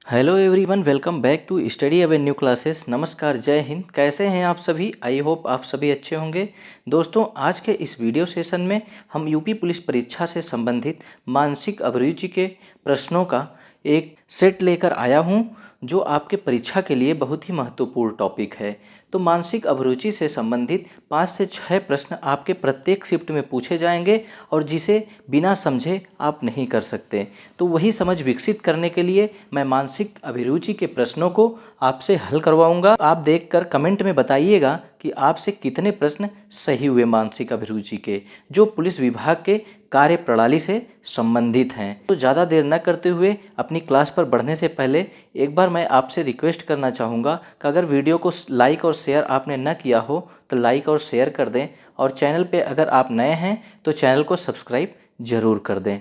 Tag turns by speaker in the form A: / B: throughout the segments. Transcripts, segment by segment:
A: Hello everyone, welcome back to study avenue classes. नमस्कार, जय हिंद। कैसे हैं आप सभी? आई होप आप सभी अच्छे होंगे। दोस्तों, आज के इस वीडियो सेशन में हम यूपी पुलिस परीक्षा से संबंधित मानसिक अभिरुचि के प्रश्नों का एक सेट लेकर आया हूं, जो आपके परीक्षा के लिए बहुत ही महत्वपूर्ण टॉपिक है। तो मानसिक अभिरुचि से संबंधित 5 से 6 प्रश्न आपके प्रत्येक शिफ्ट में पूछे जाएंगे और जिसे बिना समझे आप नहीं कर सकते। तो वही समझ विकसित करने के लिए मैं मानसिक अभिरुचि के प्रश्नों को आपसे हल करवाऊंगा। आप देखकर कमेंट में बताइएगा कि आपसे कितने प्रश्न सही हुए मानसिक अभिरुचि के, जो पुलिस विभाग के कार्य प्रणाली से संबंधित हैं। तो ज़्यादा देर न करते हुए अपनी क्लास पर बढ़ने से पहले एक बार मैं आपसे रिक्वेस्ट करना चाहूँगा कि अगर वीडियो को लाइक और शेयर आपने न किया हो तो लाइक और शेयर कर दें, और चैनल पे अगर आप नए हैं तो चैनल को सब्सक्राइब ज़रूर कर दें।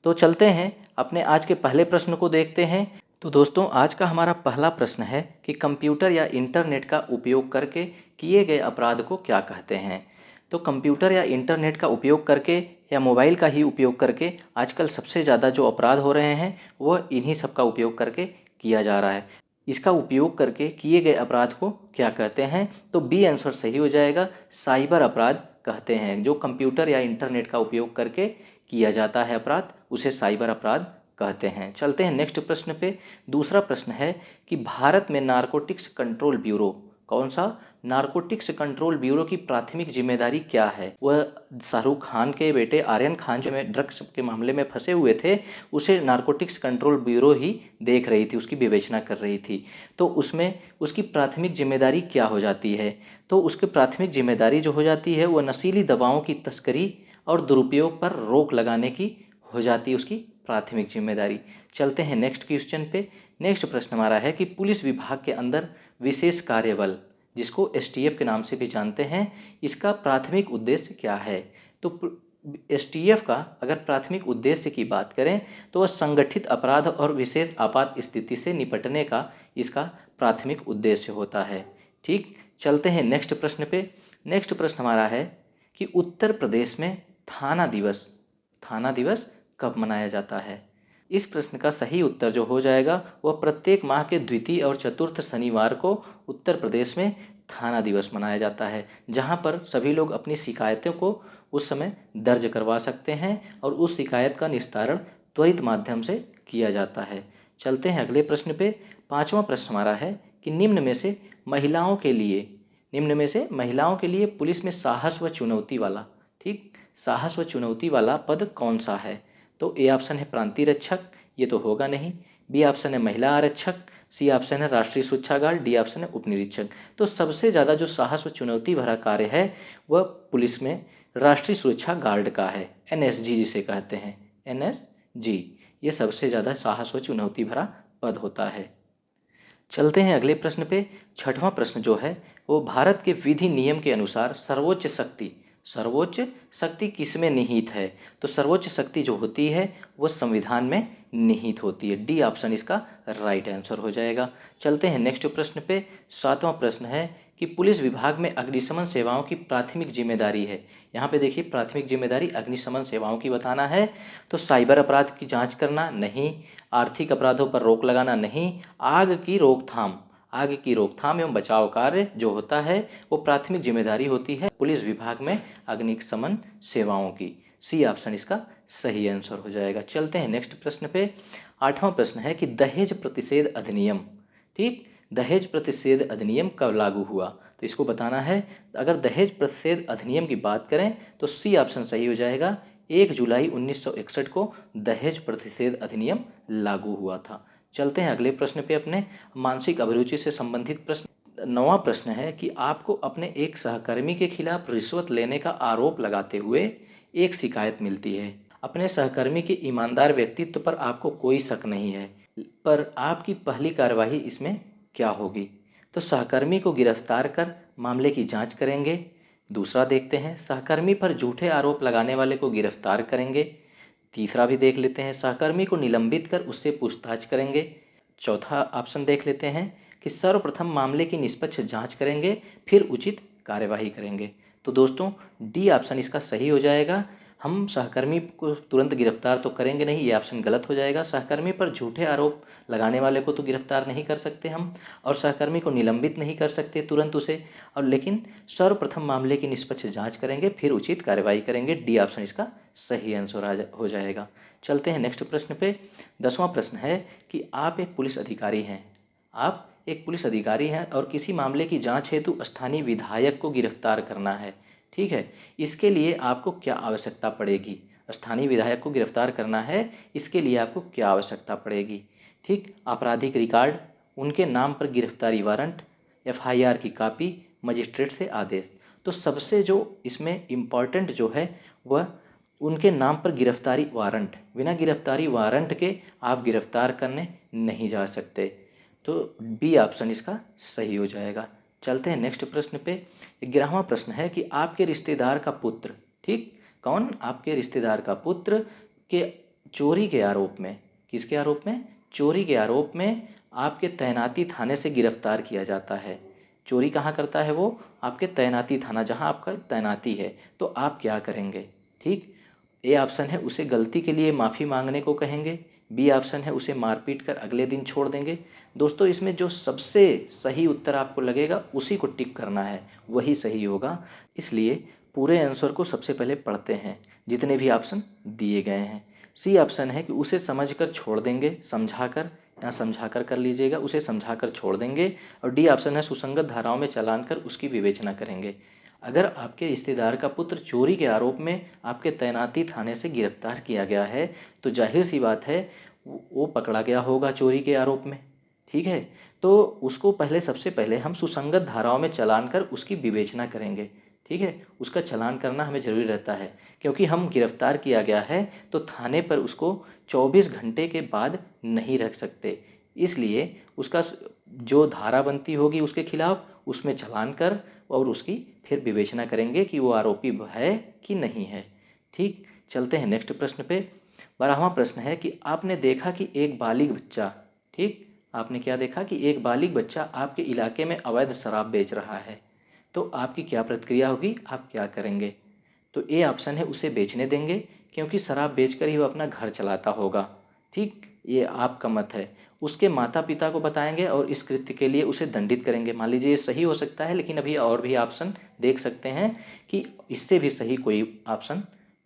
A: तो चलते हैं अपने आज के पहले प्रश्न को देखते हैं। तो दोस्तों, आज का हमारा पहला प्रश्न है कि कंप्यूटर या इंटरनेट का उपयोग करके किए गए अपराध को क्या कहते हैं। तो कंप्यूटर या इंटरनेट का उपयोग करके या मोबाइल का ही उपयोग करके आजकल सबसे ज़्यादा जो अपराध हो रहे हैं वह इन्हीं सब का उपयोग करके किया जा रहा है। इसका उपयोग करके किए गए अपराध को क्या कहते हैं? तो बी आंसर सही हो जाएगा, साइबर अपराध कहते हैं। जो कंप्यूटर या इंटरनेट का उपयोग करके किया जाता है अपराध, उसे साइबर अपराध कहते हैं। चलते हैं नेक्स्ट प्रश्न पे। दूसरा प्रश्न है कि भारत में नारकोटिक्स कंट्रोल ब्यूरो, कौन सा? नारकोटिक्स कंट्रोल ब्यूरो की प्राथमिक जिम्मेदारी क्या है? वह शाहरुख खान के बेटे आर्यन खान जो में ड्रग्स के मामले में फंसे हुए थे, उसे नारकोटिक्स कंट्रोल ब्यूरो ही देख रही थी, उसकी विवेचना कर रही थी। तो उसमें उसकी प्राथमिक जिम्मेदारी क्या हो जाती है? तो उसकी प्राथमिक जिम्मेदारी जो हो जाती है वह नशीली दवाओं की तस्करी और दुरुपयोग पर रोक लगाने की हो जाती है, उसकी प्राथमिक जिम्मेदारी। चलते हैं नेक्स्ट क्वेश्चन पे। नेक्स्ट प्रश्न हमारा है कि पुलिस विभाग के अंदर विशेष कार्य बल, जिसको एसटीएफ के नाम से भी जानते हैं, इसका प्राथमिक उद्देश्य क्या है? तो एसटीएफ का अगर प्राथमिक उद्देश्य की बात करें तो वह संगठित अपराध और विशेष आपात स्थिति से निपटने का इसका प्राथमिक उद्देश्य होता है। ठीक, चलते हैं नेक्स्ट प्रश्न पे। नेक्स्ट प्रश्न हमारा है कि उत्तर प्रदेश में थाना दिवस कब मनाया जाता है? इस प्रश्न का सही उत्तर जो हो जाएगा वह प्रत्येक माह के द्वितीय और चतुर्थ शनिवार को उत्तर प्रदेश में थाना दिवस मनाया जाता है, जहां पर सभी लोग अपनी शिकायतों को उस समय दर्ज करवा सकते हैं और उस शिकायत का निस्तारण त्वरित माध्यम से किया जाता है। चलते हैं अगले प्रश्न पे। पांचवा प्रश्न हमारा है कि निम्न में से महिलाओं के लिए पुलिस में साहस व चुनौती वाला, ठीक, साहस व चुनौती वाला पद कौन सा है? तो ए ऑप्शन है प्रांतीय रक्षक, ये तो होगा नहीं। बी ऑप्शन है महिला आरक्षक। सी ऑप्शन है राष्ट्रीय सुरक्षा गार्ड। डी ऑप्शन है उप निरीक्षक। तो सबसे ज़्यादा जो साहस व चुनौती भरा कार्य है वह पुलिस में राष्ट्रीय सुरक्षा गार्ड का है, एनएसजी जिसे कहते हैं, एनएसजी। ये सबसे ज़्यादा साहस व चुनौती भरा पद होता है। चलते हैं अगले प्रश्न पे। छठवां प्रश्न जो है वो भारत के विधि नियम के अनुसार सर्वोच्च शक्ति किसमें निहित है? तो सर्वोच्च शक्ति जो होती है वो संविधान में निहित होती है। डी ऑप्शन इसका राइट आंसर हो जाएगा। चलते हैं नेक्स्ट प्रश्न पे। सातवां प्रश्न है कि पुलिस विभाग में अग्निशमन सेवाओं की प्राथमिक जिम्मेदारी है। यहाँ पे देखिए, प्राथमिक जिम्मेदारी अग्निशमन सेवाओं की बताना है। तो साइबर अपराध की जांच करना नहीं, आर्थिक अपराधों पर रोक लगाना नहीं, आग की रोकथाम एवं बचाव कार्य जो होता है वो प्राथमिक जिम्मेदारी होती है पुलिस विभाग में अग्निशमन सेवाओं की। सी ऑप्शन इसका सही आंसर हो जाएगा। चलते हैं नेक्स्ट प्रश्न पे। आठवां प्रश्न है कि दहेज प्रतिषेध अधिनियम, ठीक, दहेज प्रतिषेध अधिनियम कब लागू हुआ? तो इसको बताना है। अगर दहेज प्रतिषेध अधिनियम की बात करें तो सी ऑप्शन सही हो जाएगा, 1 जुलाई 1961 को दहेज प्रतिषेध अधिनियम लागू हुआ था। चलते हैं अगले प्रश्न पे अपने मानसिक अभिरुचि से संबंधित प्रश्न। नौवां प्रश्न है कि आपको अपने एक सहकर्मी के खिलाफ रिश्वत लेने का आरोप लगाते हुए एक शिकायत मिलती है। अपने सहकर्मी के ईमानदार व्यक्तित्व पर आपको कोई शक नहीं है, पर आपकी पहली कार्यवाही इसमें क्या होगी? तो सहकर्मी को गिरफ्तार कर मामले की जांच करेंगे। दूसरा देखते हैं, सहकर्मी पर झूठे आरोप लगाने वाले को गिरफ्तार करेंगे। तीसरा भी देख लेते हैं, सहकर्मी को निलंबित कर उससे पूछताछ करेंगे। चौथा ऑप्शन देख लेते हैं कि सर्वप्रथम मामले की निष्पक्ष जांच करेंगे, फिर उचित कार्यवाही करेंगे। तो दोस्तों डी ऑप्शन इसका सही हो जाएगा। हम सहकर्मी को तुरंत गिरफ्तार तो करेंगे नहीं, ये ऑप्शन गलत हो जाएगा। सहकर्मी पर झूठे आरोप लगाने वाले को तो गिरफ्तार नहीं कर सकते हम, और सहकर्मी को निलंबित नहीं कर सकते तुरंत उसे, और लेकिन सर्वप्रथम मामले की निष्पक्ष जांच करेंगे, फिर उचित कार्रवाई करेंगे। डी ऑप्शन इसका सही आंसर हो जाएगा। चलते हैं नेक्स्ट प्रश्न पे। 10वां प्रश्न है कि आप एक पुलिस अधिकारी हैं, आप एक पुलिस अधिकारी हैं और किसी मामले की जांच हेतु स्थानीय विधायक को गिरफ्तार करना है। ठीक है, इसके लिए आपको क्या आवश्यकता पड़ेगी? स्थानीय विधायक को गिरफ्तार करना है, इसके लिए आपको क्या आवश्यकता पड़ेगी? ठीक, आपराधिक रिकॉर्ड, उनके नाम पर गिरफ्तारी वारंट, एफआईआर की कॉपी, मजिस्ट्रेट से आदेश। तो सबसे जो इसमें इम्पॉर्टेंट जो है वह उनके नाम पर गिरफ्तारी वारंट। बिना गिरफ्तारी वारंट के आप गिरफ्तार करने नहीं जा सकते। तो बी ऑप्शन इसका सही हो जाएगा। चलते हैं नेक्स्ट प्रश्न पे। 11वां प्रश्न है कि आपके रिश्तेदार का पुत्र, ठीक, कौन? आपके रिश्तेदार का पुत्र के चोरी के आरोप में, किसके आरोप में? चोरी के आरोप में आपके तैनाती थाने से गिरफ्तार किया जाता है। चोरी कहाँ करता है वो? आपके तैनाती थाना, जहाँ आपका तैनाती है। तो आप क्या करेंगे? ठीक, ए ऑप्शन है उसे गलती के लिए माफ़ी मांगने को कहेंगे, बी ऑप्शन है उसे मारपीट कर अगले दिन छोड़ देंगे। दोस्तों, इसमें जो सबसे सही उत्तर आपको लगेगा उसी को टिक करना है, वही सही होगा। इसलिए पूरे आंसर को सबसे पहले पढ़ते हैं जितने भी ऑप्शन दिए गए हैं। सी ऑप्शन है कि उसे समझकर छोड़ देंगे, समझाकर, यहाँ समझाकर कर लीजिएगा, उसे समझाकर छोड़ देंगे। और डी ऑप्शन है सुसंगत धाराओं में चालान कर उसकी विवेचना करेंगे। अगर आपके रिश्तेदार का पुत्र चोरी के आरोप में आपके तैनाती थाने से गिरफ्तार किया गया है, तो जाहिर सी बात है वो पकड़ा गया होगा चोरी के आरोप में। ठीक है, तो उसको पहले, सबसे पहले हम सुसंगत धाराओं में चालान कर उसकी विवेचना करेंगे। ठीक है, उसका चालान करना हमें ज़रूरी रहता है, क्योंकि हम गिरफ्तार किया गया है तो थाने पर उसको 24 घंटे के बाद नहीं रख सकते। इसलिए उसका जो धारा बनती होगी उसके खिलाफ, उसमें चालान कर और उसकी फिर विवेचना करेंगे कि वो आरोपी है कि नहीं है। ठीक, चलते हैं नेक्स्ट प्रश्न पे। 12वां प्रश्न है कि आपने देखा कि एक बालिग बच्चा, ठीक, आपने क्या देखा कि एक बालिग बच्चा आपके इलाके में अवैध शराब बेच रहा है। तो आपकी क्या प्रतिक्रिया होगी, आप क्या करेंगे? तो ए ऑप्शन है उसे बेचने देंगे, क्योंकि शराब बेचकर ही वो अपना घर चलाता होगा। ठीक, ये आपका मत है। उसके माता पिता को बताएंगे और इस कृत्य के लिए उसे दंडित करेंगे। मान लीजिए ये सही हो सकता है, लेकिन अभी और भी ऑप्शन देख सकते हैं कि इससे भी सही कोई ऑप्शन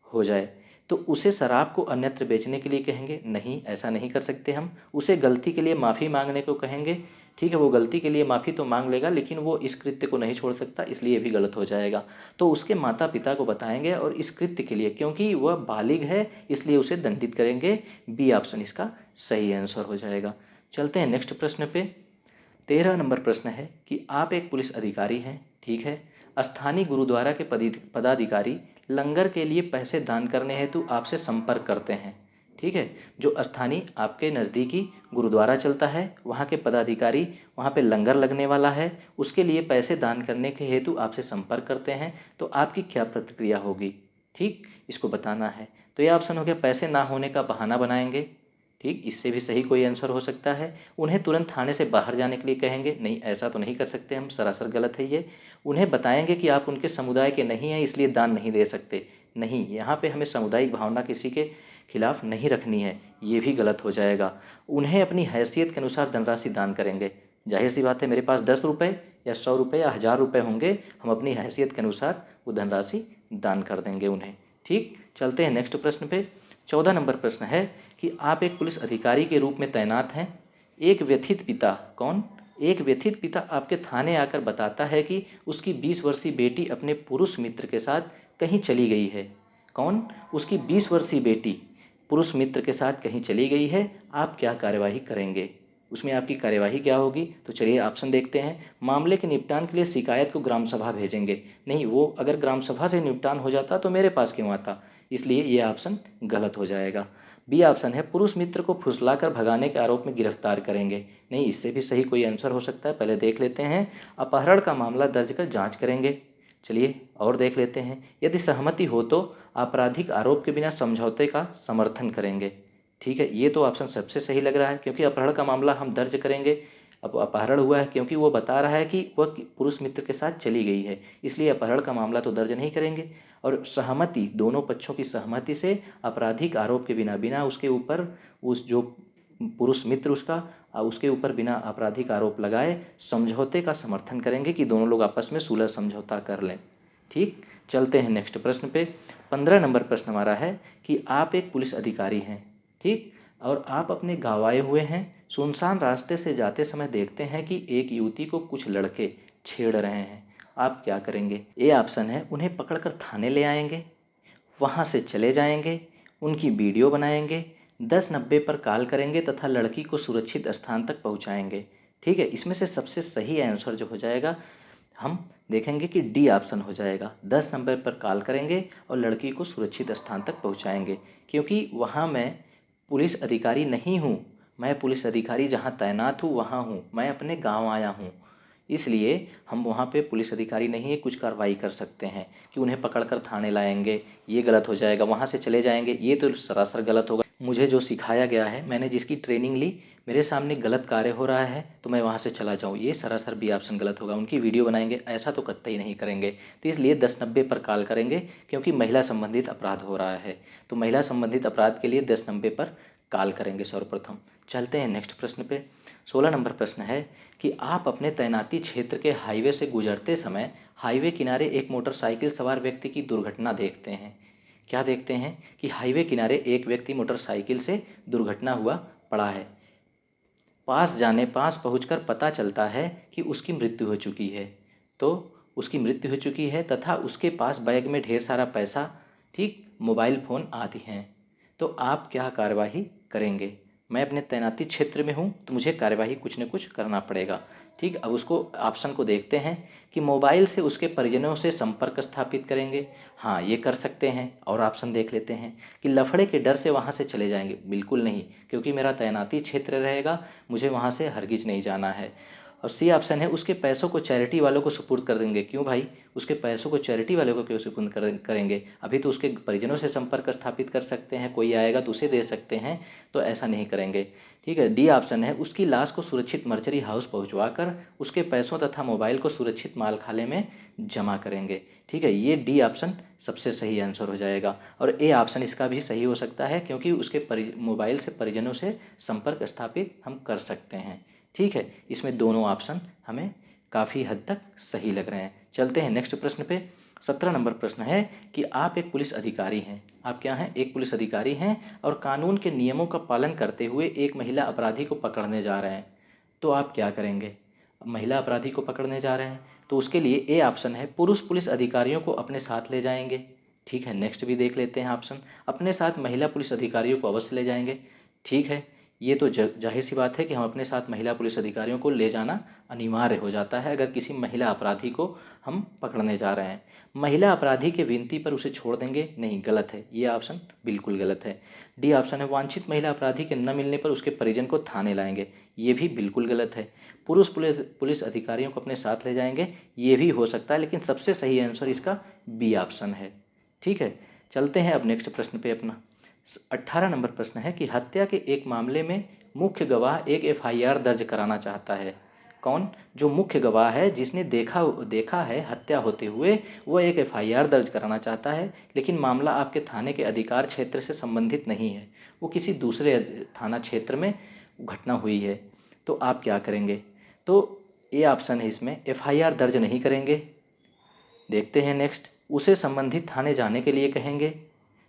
A: हो जाए। तो उसे शराब को अन्यत्र बेचने के लिए कहेंगे, नहीं, ऐसा नहीं कर सकते हम। उसे गलती के लिए माफ़ी मांगने को कहेंगे। ठीक है, वो गलती के लिए माफ़ी तो मांग लेगा, लेकिन वो इस कृत्य को नहीं छोड़ सकता, इसलिए ये भी गलत हो जाएगा। तो उसके माता पिता को बताएंगे और इस कृत्य के लिए, क्योंकि वह बालिग है, इसलिए उसे दंडित करेंगे। बी ऑप्शन इसका सही आंसर हो जाएगा। चलते हैं नेक्स्ट प्रश्न पे। 13 नंबर प्रश्न है कि आप एक पुलिस अधिकारी हैं, ठीक है। स्थानीय गुरुद्वारा के पदाधिकारी लंगर के लिए पैसे दान करने हेतु आपसे संपर्क करते हैं। ठीक है, जो स्थानीय आपके नज़दीकी गुरुद्वारा चलता है, वहाँ के पदाधिकारी, वहाँ पे लंगर लगने वाला है, उसके लिए पैसे दान करने के हेतु आपसे संपर्क करते हैं। तो आपकी क्या प्रतिक्रिया होगी? ठीक, इसको बताना है। तो ये ऑप्शन हो गया पैसे ना होने का बहाना बनाएंगे। ठीक, इससे भी सही कोई आंसर हो सकता है। उन्हें तुरंत थाने से बाहर जाने के लिए कहेंगे, नहीं, ऐसा तो नहीं कर सकते हम, सरासर गलत है ये। उन्हें बताएंगे कि आप उनके समुदाय के नहीं हैं, इसलिए दान नहीं दे सकते। नहीं, यहाँ पे हमें सामुदायिक भावना किसी के खिलाफ नहीं रखनी है, ये भी गलत हो जाएगा। उन्हें अपनी हैसियत के अनुसार धनराशि दान करेंगे। जाहिर सी बात है, मेरे पास 10 रुपये या 100 रुपये या 1000 रुपये होंगे, हम अपनी हैसियत के अनुसार वो धनराशि दान कर देंगे उन्हें। ठीक, चलते हैं नेक्स्ट प्रश्न पे। 14 नंबर प्रश्न है कि आप एक पुलिस अधिकारी के रूप में तैनात हैं। एक व्यथित पिता, कौन? एक व्यथित पिता आपके थाने आकर बताता है कि उसकी 20 वर्षीय बेटी अपने पुरुष मित्र के साथ कहीं चली गई है। कौन? उसकी 20 वर्षीय बेटी पुरुष मित्र के साथ कहीं चली गई है। आप क्या कार्यवाही करेंगे? उसमें आपकी कार्यवाही क्या होगी? तो चलिए ऑप्शन देखते हैं। मामले के निपटान के लिए शिकायत को ग्राम सभा भेजेंगे। नहीं, वो अगर ग्राम सभा से निपटान हो जाता तो मेरे पास क्यों आता, इसलिए ये ऑप्शन गलत हो जाएगा। बी ऑप्शन है पुरुष मित्र को फुसलाकर भगाने के आरोप में गिरफ्तार करेंगे। नहीं, इससे भी सही कोई आंसर हो सकता है, पहले देख लेते हैं। अपहरण का मामला दर्ज कर जांच करेंगे। चलिए और देख लेते हैं। यदि सहमति हो तो आपराधिक आरोप के बिना समझौते का समर्थन करेंगे। ठीक है, ये तो ऑप्शन सबसे सही लग रहा है, क्योंकि अपहरण का मामला हम दर्ज करेंगे अब अपहरण हुआ है क्योंकि वो बता रहा है कि वह पुरुष मित्र के साथ चली गई है, इसलिए अपहरण का मामला तो दर्ज नहीं करेंगे। और सहमति, दोनों पक्षों की सहमति से आपराधिक आरोप के बिना बिना उसके ऊपर उस जो पुरुष मित्र उसके ऊपर बिना आपराधिक आरोप लगाए समझौते का समर्थन करेंगे कि दोनों लोग आपस में सुलह समझौता कर लें। ठीक, चलते हैं नेक्स्ट प्रश्न पे। 15 नंबर प्रश्न हमारा है कि आप एक पुलिस अधिकारी हैं, ठीक, और आप अपने गाँव आए हुए हैं। सुनसान रास्ते से जाते समय देखते हैं कि एक युवती को कुछ लड़के छेड़ रहे हैं। आप क्या करेंगे? ए ऑप्शन है, उन्हें पकड़कर थाने ले आएंगे, वहाँ से चले जाएंगे, उनकी वीडियो बनाएंगे, 1090 पर कॉल करेंगे तथा लड़की को सुरक्षित स्थान तक पहुँचाएंगे। ठीक है, इसमें से सबसे सही आंसर जो हो जाएगा हम देखेंगे कि डी ऑप्शन हो जाएगा। 10 नंबर पर कॉल करेंगे और लड़की को सुरक्षित स्थान तक पहुंचाएंगे, क्योंकि वहां मैं पुलिस अधिकारी नहीं हूं। मैं पुलिस अधिकारी जहां तैनात हूं वहां हूं, मैं अपने गांव आया हूं, इसलिए हम वहाँ पे पुलिस अधिकारी नहीं है, कुछ कार्रवाई कर सकते हैं कि उन्हें पकड़कर थाने लाएंगे, ये गलत हो जाएगा। वहाँ से चले जाएंगे, ये तो सरासर गलत होगा। मुझे जो सिखाया गया है, मैंने जिसकी ट्रेनिंग ली, मेरे सामने गलत कार्य हो रहा है तो मैं वहाँ से चला जाऊँ, ये सरासर बी ऑप्शन गलत होगा। उनकी वीडियो बनाएंगे, ऐसा तो कतई नहीं करेंगे। तो इसलिए 1090 पर कॉल करेंगे, क्योंकि महिला संबंधित अपराध हो रहा है, तो महिला संबंधित अपराध के लिए 1090 पर कॉल करेंगे सर्वप्रथम। चलते हैं नेक्स्ट प्रश्न पे। 16 नंबर प्रश्न है कि आप अपने तैनाती क्षेत्र के हाईवे से गुजरते समय हाईवे किनारे एक मोटरसाइकिल सवार व्यक्ति की दुर्घटना देखते हैं। क्या देखते हैं? कि हाईवे किनारे एक व्यक्ति मोटरसाइकिल से दुर्घटना हुआ पड़ा है। पास पहुंचकर पता चलता है कि उसकी मृत्यु हो चुकी है। तो उसकी मृत्यु हो चुकी है तथा उसके पास बैग में ढेर सारा पैसा, ठीक, मोबाइल फ़ोन आदि हैं। तो आप क्या कार्यवाही करेंगे? मैं अपने तैनाती क्षेत्र में हूँ तो मुझे कार्यवाही कुछ न कुछ करना पड़ेगा। ठीक, अब उसको ऑप्शन को देखते हैं कि मोबाइल से उसके परिजनों से संपर्क स्थापित करेंगे, हाँ ये कर सकते हैं। और ऑप्शन देख लेते हैं कि लफड़े के डर से वहाँ से चले जाएंगे, बिल्कुल नहीं, क्योंकि मेरा तैनाती क्षेत्र रहेगा, मुझे वहाँ से हरगिज नहीं जाना है। और सी ऑप्शन है, उसके पैसों को चैरिटी वालों को सुपुर्द कर देंगे। क्यों भाई? उसके पैसों को चैरिटी वालों को क्यों सुपुर्द करेंगे? अभी तो उसके परिजनों से संपर्क स्थापित कर सकते हैं, कोई आएगा तो उसे दे सकते हैं, तो ऐसा नहीं करेंगे। ठीक है, डी ऑप्शन है, उसकी लाश को सुरक्षित मर्चरी हाउस पहुंचवा कर उसके पैसों तथा मोबाइल को सुरक्षित मालखाने में जमा करेंगे। ठीक है, ये डी ऑप्शन सबसे सही आंसर हो जाएगा। और ए ऑप्शन इसका भी सही हो सकता है, क्योंकि उसके मोबाइल से परिजनों से संपर्क स्थापित हम कर सकते हैं। ठीक है, इसमें दोनों ऑप्शन हमें काफ़ी हद तक सही लग रहे हैं। चलते हैं नेक्स्ट प्रश्न पे। 17 नंबर प्रश्न है कि आप एक पुलिस अधिकारी हैं। आप क्या हैं? एक पुलिस अधिकारी हैं और कानून के नियमों का पालन करते हुए एक महिला अपराधी को पकड़ने जा रहे हैं। तो आप क्या करेंगे? महिला अपराधी को पकड़ने जा रहे हैं तो उसके लिए ए ऑप्शन है, पुरुष पुलिस अधिकारियों को अपने साथ ले जाएंगे। ठीक है, नेक्स्ट भी देख लेते हैं ऑप्शन। अपने साथ महिला पुलिस अधिकारियों को अवश्य ले जाएंगे। ठीक है, ये तो जाहिर सी बात है कि हम अपने साथ महिला पुलिस अधिकारियों को ले जाना अनिवार्य हो जाता है अगर किसी महिला अपराधी को हम पकड़ने जा रहे हैं। महिला अपराधी के विनती पर उसे छोड़ देंगे? नहीं, गलत है, ये ऑप्शन बिल्कुल गलत है। डी ऑप्शन है, वांछित महिला अपराधी के न मिलने पर उसके परिजन को थाने लाएंगे। ये भी बिल्कुल गलत है। पुरुष पुलिस अधिकारियों को अपने साथ ले जाएंगे, ये भी हो सकता है, लेकिन सबसे सही आंसर इसका बी ऑप्शन है। ठीक है, चलते हैं अब नेक्स्ट प्रश्न पे अपना। 18 नंबर प्रश्न है कि हत्या के एक मामले में मुख्य गवाह एक एफआईआर दर्ज कराना चाहता है। कौन? जो मुख्य गवाह है, जिसने देखा है हत्या होते हुए, वह एक एफआईआर दर्ज कराना चाहता है, लेकिन मामला आपके थाने के अधिकार क्षेत्र से संबंधित नहीं है, वो किसी दूसरे थाना क्षेत्र में घटना हुई है। तो आप क्या करेंगे? तो ये ऑप्शन है, इसमें एफआईआर दर्ज नहीं करेंगे। देखते हैं नेक्स्ट, उसे संबंधित थाने जाने के लिए कहेंगे।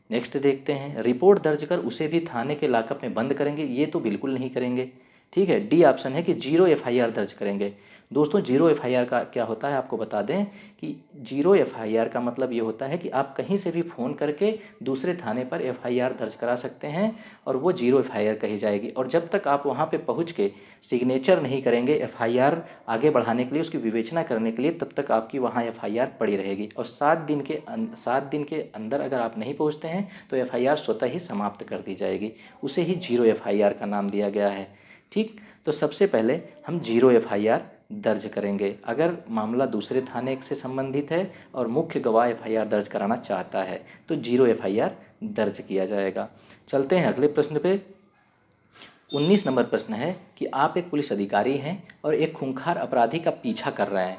A: नेक्स्ट देखते हैं, रिपोर्ट दर्ज कर उसे भी थाने के लॉकअप में बंद करेंगे। ये तो बिल्कुल नहीं करेंगे। ठीक है, डी ऑप्शन है कि जीरो एफआईआर दर्ज करेंगे। दोस्तों, जीरो एफआईआर का क्या होता है आपको बता दें कि जीरो एफआईआर का मतलब ये होता है कि आप कहीं से भी फ़ोन करके दूसरे थाने पर एफआईआर दर्ज करा सकते हैं और वो जीरो एफआईआर कही जाएगी। और जब तक आप वहाँ पे पहुँच के सिग्नेचर नहीं करेंगे एफआईआर आगे बढ़ाने के लिए, उसकी विवेचना करने के लिए, तब तक आपकी वहाँ एफआईआर पड़ी रहेगी। और 7 दिन के अंदर अगर आप नहीं पहुँचते हैं तो एफआईआर स्वतः ही समाप्त कर दी जाएगी। उसे ही जीरो एफआईआर का नाम दिया गया है। ठीक, तो सबसे पहले हम जीरो एफआईआर दर्ज करेंगे अगर मामला दूसरे थाने से संबंधित है और मुख्य गवाह एफआईआर दर्ज कराना चाहता है, तो जीरो एफआईआर दर्ज किया जाएगा। चलते हैं अगले प्रश्न पे। 19 नंबर प्रश्न है कि आप एक पुलिस अधिकारी हैं और एक खूंखार अपराधी का पीछा कर रहे हैं।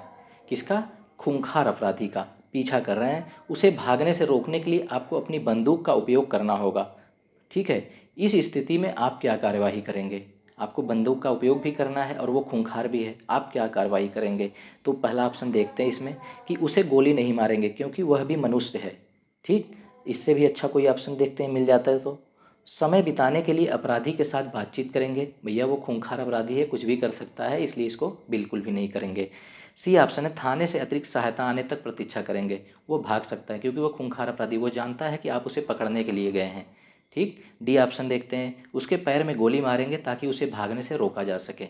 A: किसका? खूंखार अपराधी का पीछा कर रहे हैं। उसे भागने से रोकने के लिए आपको अपनी बंदूक का उपयोग करना होगा। ठीक है, इस स्थिति में आप क्या कार्यवाही करेंगे? आपको बंदूक का उपयोग भी करना है और वो खूंखार भी है, आप क्या कार्रवाई करेंगे? तो पहला ऑप्शन देखते हैं इसमें कि उसे गोली नहीं मारेंगे क्योंकि वह भी मनुष्य है। ठीक, इससे भी अच्छा कोई ऑप्शन देखते हैं, मिल जाता है तो समय बिताने के लिए अपराधी के साथ बातचीत करेंगे। भैया वो खूंखार अपराधी है, कुछ भी कर सकता है, इसलिए इसको बिल्कुल भी नहीं करेंगे। सी ऑप्शन है, थाने से अतिरिक्त सहायता आने तक प्रतीक्षा करेंगे। वो भाग सकता है क्योंकि वो खूंखार अपराधी, वो जानता है कि आप उसे पकड़ने के लिए गए हैं। ठीक, डी ऑप्शन देखते हैं, उसके पैर में गोली मारेंगे ताकि उसे भागने से रोका जा सके।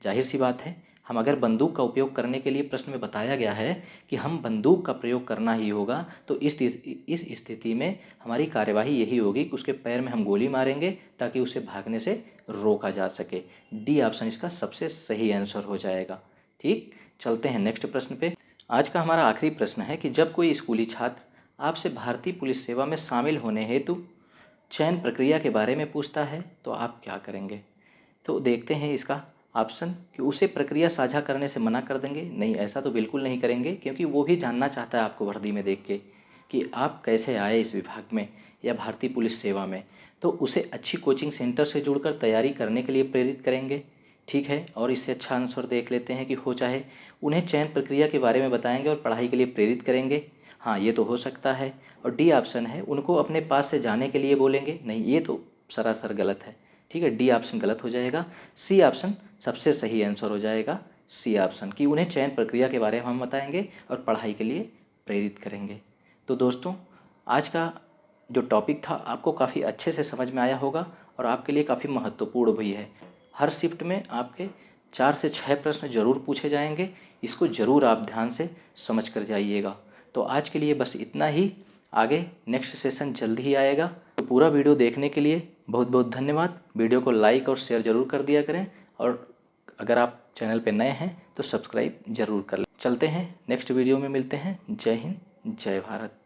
A: जाहिर सी बात है, हम अगर बंदूक का उपयोग करने के लिए प्रश्न में बताया गया है कि हम बंदूक का प्रयोग करना ही होगा, तो इस स्थिति में हमारी कार्यवाही यही होगी कि उसके पैर में हम गोली मारेंगे ताकि उसे भागने से रोका जा सके। डी ऑप्शन इसका सबसे सही आंसर हो जाएगा। ठीक, चलते हैं नेक्स्ट प्रश्न पे। आज का हमारा आखिरी प्रश्न है कि जब कोई स्कूली छात्र आपसे भारतीय पुलिस सेवा में शामिल होने हेतु चयन प्रक्रिया के बारे में पूछता है तो आप क्या करेंगे? तो देखते हैं इसका ऑप्शन कि उसे प्रक्रिया साझा करने से मना कर देंगे। नहीं, ऐसा तो बिल्कुल नहीं करेंगे क्योंकि वो भी जानना चाहता है आपको वर्दी में देख के कि आप कैसे आए इस विभाग में या भारतीय पुलिस सेवा में। तो उसे अच्छी कोचिंग सेंटर से जुड़कर तैयारी करने के लिए प्रेरित करेंगे। ठीक है, और इससे अच्छा आंसर देख लेते हैं कि हो चाहे उन्हें चयन प्रक्रिया के बारे में बताएंगे और पढ़ाई के लिए प्रेरित करेंगे। हाँ, ये तो हो सकता है। और डी ऑप्शन है, उनको अपने पास से जाने के लिए बोलेंगे। नहीं, ये तो सरासर गलत है। ठीक है, डी ऑप्शन गलत हो जाएगा। सी ऑप्शन सबसे सही आंसर हो जाएगा। सी ऑप्शन कि उन्हें चयन प्रक्रिया के बारे में हम बताएंगे और पढ़ाई के लिए प्रेरित करेंगे। तो दोस्तों, आज का जो टॉपिक था आपको काफ़ी अच्छे से समझ में आया होगा और आपके लिए काफ़ी महत्वपूर्ण भी है। हर शिफ्ट में आपके 4 से 6 प्रश्न जरूर पूछे जाएंगे, इसको ज़रूर आप ध्यान से समझ कर जाइएगा। तो आज के लिए बस इतना ही, आगे नेक्स्ट सेशन जल्द ही आएगा। तो पूरा वीडियो देखने के लिए बहुत बहुत धन्यवाद। वीडियो को लाइक और शेयर ज़रूर कर दिया करें और अगर आप चैनल पर नए हैं तो सब्सक्राइब ज़रूर कर लें। चलते हैं नेक्स्ट वीडियो में मिलते हैं। जय हिंद, जय भारत।